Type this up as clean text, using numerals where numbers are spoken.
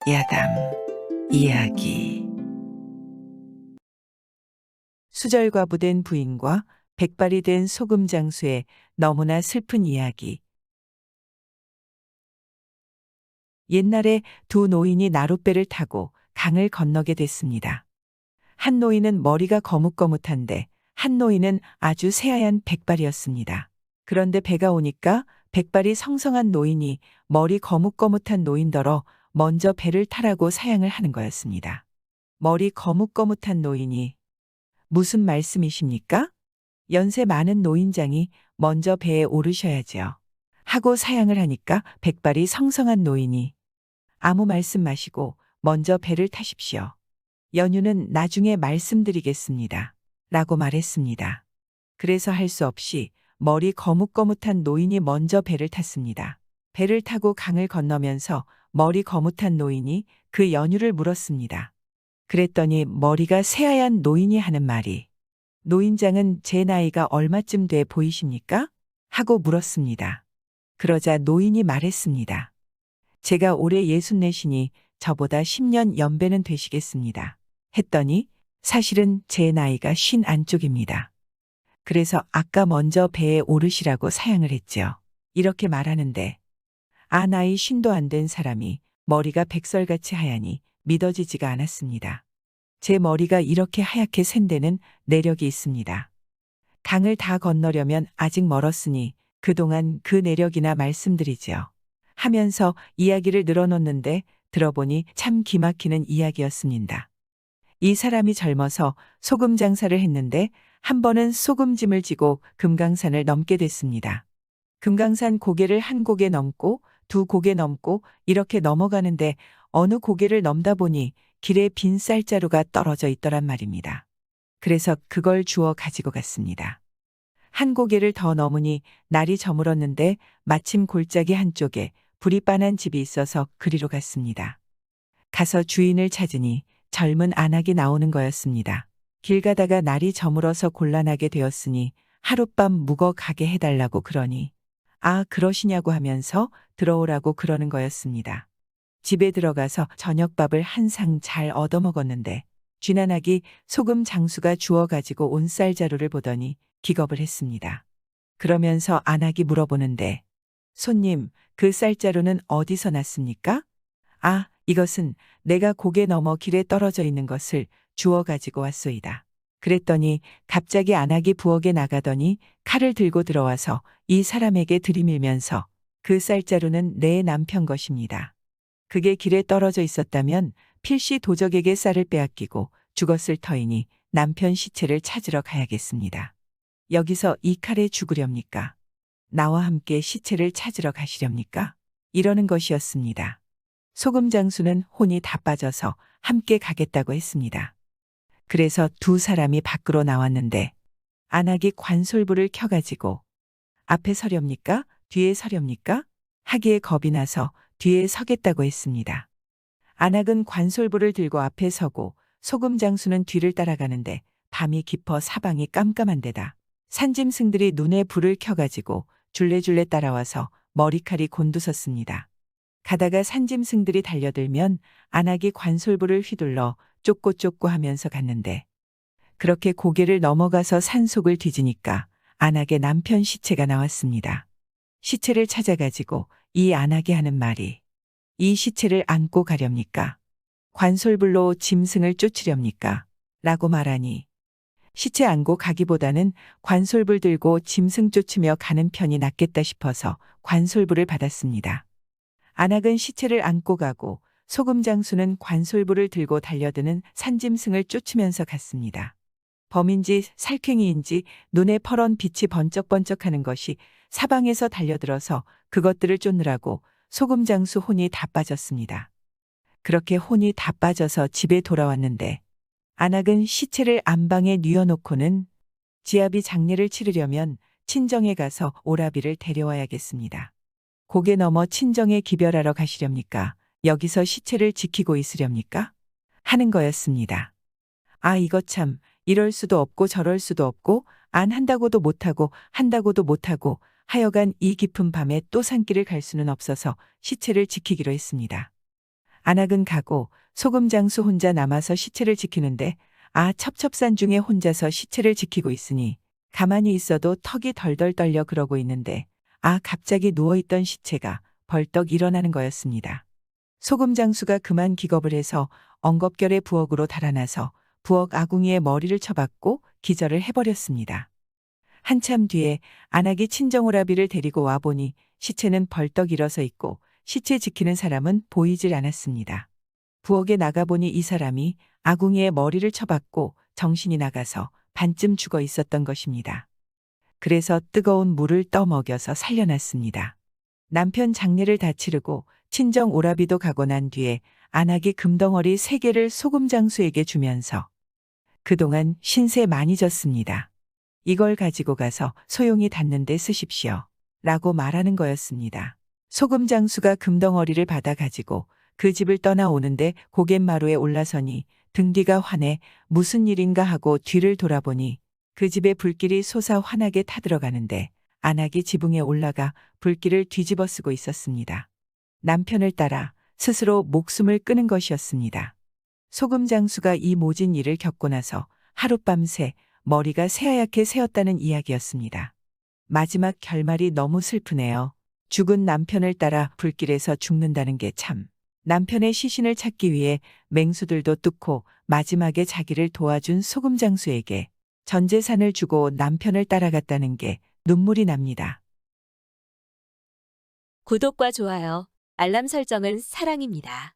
야담 이야기. 수절과부된 부인과 백발이 된 소금 장수의 너무나 슬픈 이야기. 옛날에 두 노인이 나룻배를 타고 강을 건너게 됐습니다. 한 노인은 머리가 거뭇거뭇한데 한 노인은 아주 새하얀 백발이었습니다. 그런데 배가 오니까 백발이 성성한 노인이 머리 거뭇거뭇한 노인더러 먼저 배를 타라고 사양을 하는 거였습니다. 머리 거뭇거뭇한 노인이 무슨 말씀이십니까? 연세 많은 노인장이 먼저 배에 오르셔야지요. 하고 사양을 하니까 백발이 성성한 노인이 아무 말씀 마시고 먼저 배를 타십시오. 연유는 나중에 말씀드리겠습니다. 라고 말했습니다. 그래서 할 수 없이 머리 거뭇거뭇한 노인이 먼저 배를 탔습니다. 배를 타고 강을 건너면서 머리 거뭇한 노인이 그 연유를 물었습니다. 그랬더니 머리가 새하얀 노인이 하는 말이 노인장은 제 나이가 얼마쯤 돼 보이십니까? 하고 물었습니다. 그러자 노인이 말했습니다. 제가 올해 64시니 저보다 10년 연배는 되시겠습니다. 했더니 사실은 제 나이가 50 안쪽입니다. 그래서 아까 먼저 배에 오르시라고 사양을 했죠. 이렇게 말하는데 나이 50도 안 된 사람이 머리가 백설같이 하얘니 믿어지지가 않았습니다. 제 머리가 이렇게 하얗게 샌 데는 내력이 있습니다. 강을 다 건너려면 아직 멀었으니 그동안 그 내력이나 말씀드리지요. 하면서 이야기를 늘어놓는데 들어보니 참 기막히는 이야기였습니다. 이 사람이 젊어서 소금 장사를 했는데 한 번은 소금짐을 지고 금강산을 넘게 됐습니다. 금강산 고개를 한 고개 넘고 두 고개 넘고 이렇게 넘어가는데 어느 고개를 넘다 보니 길에 빈 쌀자루가 떨어져 있더란 말입니다. 그래서 그걸 주워 가지고 갔습니다. 한 고개를 더 넘으니 날이 저물었는데 마침 골짜기 한쪽에 불이 빤한 집이 있어서 그리로 갔습니다. 가서 주인을 찾으니 젊은 안악이 나오는 거였습니다. 길 가다가 날이 저물어서 곤란하게 되었으니 하룻밤 묵어 가게 해달라고 그러니 그러시냐고 하면서 들어오라고 그러는 거였습니다. 집에 들어가서 저녁밥을 한 상 잘 얻어먹었는데 쥐난악이 소금 장수가 주워가지고 온 쌀자루를 보더니 기겁을 했습니다. 그러면서 안악이 물어보는데 손님, 그 쌀자루는 어디서 났습니까? 이것은 내가 고개 넘어 길에 떨어져 있는 것을 주워 가지고 왔소이다. 그랬더니 갑자기 안악이 부엌에 나가더니 칼을 들고 들어와서 이 사람에게 들이밀면서 그 쌀자루는 내 남편 것입니다. 그게 길에 떨어져 있었다면 필시 도적에게 쌀을 빼앗기고 죽었을 터이니 남편 시체를 찾으러 가야겠습니다. 여기서 이 칼에 죽으렵니까? 나와 함께 시체를 찾으러 가시렵니까? 이러는 것이었습니다. 소금 장수는 혼이 다 빠져서 함께 가겠다고 했습니다. 그래서 두 사람이 밖으로 나왔는데 안악이 관솔불을 켜가지고 앞에 서렵니까? 뒤에 서렵니까? 하기에 겁이 나서 뒤에 서겠다고 했습니다. 안악은 관솔불을 들고 앞에 서고 소금 장수는 뒤를 따라가는데 밤이 깊어 사방이 깜깜한 데다 산짐승들이 눈에 불을 켜가지고 줄레줄레 따라와서 머리칼이 곤두섰습니다. 가다가 산짐승들이 달려들면 안악이 관솔불을 휘둘러 쫓고 하면서 갔는데 그렇게 고개를 넘어가서 산속을 뒤지니까 안악의 남편 시체가 나왔습니다. 시체를 찾아가지고 이 안악이 하는 말이 이 시체를 안고 가렵니까? 관솔불로 짐승을 쫓으렵니까? 라고 말하니 시체 안고 가기보다는 관솔불 들고 짐승 쫓으며 가는 편이 낫겠다 싶어서 관솔불을 받았습니다. 안악은 시체를 안고 가고 소금 장수는 관솔불을 들고 달려드는 산짐승을 쫓으면서 갔습니다. 범인지 살쾡이인지 눈에 퍼런 빛이 번쩍번쩍하는 것이 사방에서 달려들어서 그것들을 쫓느라고 소금 장수 혼이 다 빠졌습니다. 그렇게 혼이 다 빠져서 집에 돌아왔는데 안악은 시체를 안방에 뉘어놓고는 지아비 장례를 치르려면 친정에 가서 오라비를 데려와야겠습니다. 고개 넘어 친정에 기별하러 가시렵니까? 여기서 시체를 지키고 있으렵니까? 하는 거였습니다. 이거 참 이럴 수도 없고 저럴 수도 없고 안 한다고도 못하고 한다고도 못하고 하여간 이 깊은 밤에 또 산길을 갈 수는 없어서 시체를 지키기로 했습니다. 안악은 가고 소금장수 혼자 남아서 시체를 지키는데 첩첩산 중에 혼자서 시체를 지키고 있으니 가만히 있어도 턱이 덜덜 떨려 그러고 있는데 갑자기 누워있던 시체가 벌떡 일어나는 거였습니다. 소금장수가 그만 기겁을 해서 엉겁결에 부엌으로 달아나서 부엌 아궁이에 머리를 쳐박고 기절을 해버렸습니다. 한참 뒤에 안악이 친정오라비를 데리고 와보니 시체는 벌떡 일어서 있고 시체 지키는 사람은 보이질 않았습니다. 부엌에 나가보니 이 사람이 아궁이에 머리를 쳐박고 정신이 나가서 반쯤 죽어 있었던 것입니다. 그래서 뜨거운 물을 떠먹여서 살려놨습니다. 남편 장례를 다 치르고 친정 오라비도 가고 난 뒤에 안악이 금덩어리 3개를 소금장수에게 주면서 그동안 신세 많이 졌습니다. 이걸 가지고 가서 소용이 닿는 데 쓰십시오. 라고 말하는 거였습니다. 소금장수가 금덩어리를 받아 가지고 그 집을 떠나오는데 고갯마루에 올라서니 등 뒤가 환해 무슨 일인가 하고 뒤를 돌아보니 그 집에 불길이 솟아 환하게 타들어가는데 안악이 지붕에 올라가 불길을 뒤집어 쓰고 있었습니다. 남편을 따라 스스로 목숨을 끊은 것이었습니다. 소금장수가 이 모진 일을 겪고 나서 하룻밤새 머리가 새하얗게 새었다는 이야기였습니다. 마지막 결말이 너무 슬프네요. 죽은 남편을 따라 불길에서 죽는다는 게 참. 남편의 시신을 찾기 위해 맹수들도 뚫고 마지막에 자기를 도와준 소금장수에게 전 재산을 주고 남편을 따라갔다는 게 눈물이 납니다. 구독과 좋아요, 알람 설정은 사랑입니다.